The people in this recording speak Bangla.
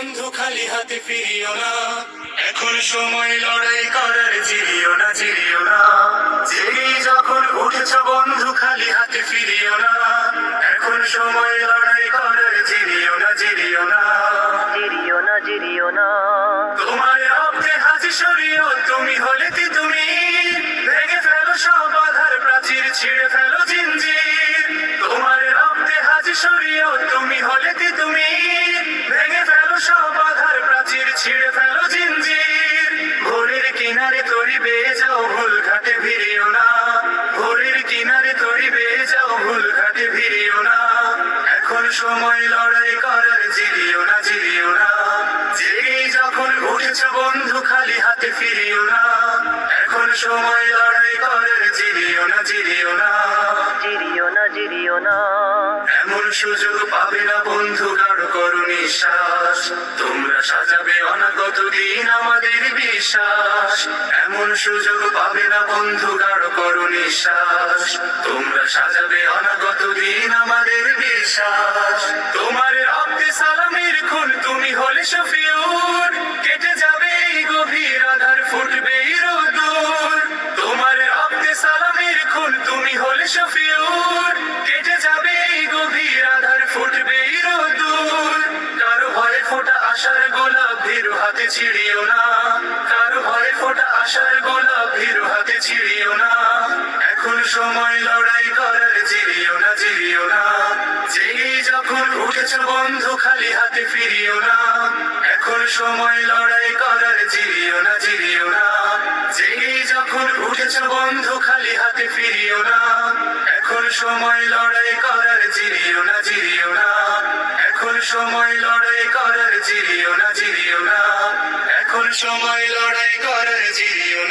বন্ধু খালি হাতে ফিরিও না, এখন সময় লড়াই করার, জিরিও না জিরিও না। জেগে যখন উঠেছ বন্ধু খালি হাতে ফিরিও না, এখন সময় লড়াই করার, জিরিও না জিরিও না। জিরিও না জিরিও না। তোমার রক্তে হাজি সরিও, তুমি হলে তুমি ভেঙে ফেলো সব বাধার প্রাচীর, ছিঁড়ে ফেলো জিঞ্জির। তোমার রক্তে হাজি সরিও, তুমি হলে তুমি ভেঙে ফেলো সব বাধার প্রাচীর, ছিঁড়ে ফেলো জিঞ্জির। ভোরের কিনারে তরি বেয়ে যাও, ভুল ঘাটে ভিড়িও না। ভোরের কিনারে তরি বেয়ে যাও, ভুল ঘাটে ভিড়িও না। এখন সময় লড়াই করার, জিরিও না জিরিও না। জেগেই যখন উঠেছ বন্ধু খালি হাতে ফিরিও না, এখন সময় লড়াই করার, জিরিও না জিরিও না। জিরিও না জিরিও না। এমন সুযোগ পাবে না বন্ধু, গাঢ় করো নিঃশ্বাস। তোমরা সাজাবে অনাগত দিন আমাদের বিশ্বাস। এমন সুযোগ পাবে না বন্ধু, গাঢ় করো নিঃশ্বাস। তোমরা সাজাবে অনাগত দিন আমাদের বিশ্বাস। তোমার রক্তে সালামের খুন, তুমি হলে শফিউর। কেটে যাবে এই গভীর আধার, ফুটবে এই রোদুর। তোমার রক্তে সালামের খুন, তুমি হলে শফিউর। কেটে যাবে এই গভীর আধার, ফুটবে এই রোদুর। কারো ভয়ে ফোটা আশার গোলাপ, ভীরু হাতে ছিড়িও না। কারো ভয়ে ফোটা আশার গোলাপ, ভীরু হাতে ছিড়িও না। এখন সময় লড়াই করার, জিরিও না জিরিও না। জেগেই যখন উঠেছ বন্ধু খালি হাতে ফিরিও না, এখন সময় লড়াই করার, জিরিও না জিরিও না। জেগেই যখন উঠেছ বন্ধু খালি হাতে ফিরিও না, এখন সময় লড়াই করার, জিরিও না জিরিও না। এখন সময় লড়াই করার, জিরিও না জিরিও না। এখন সময় লড়াই করার, জিরিও না।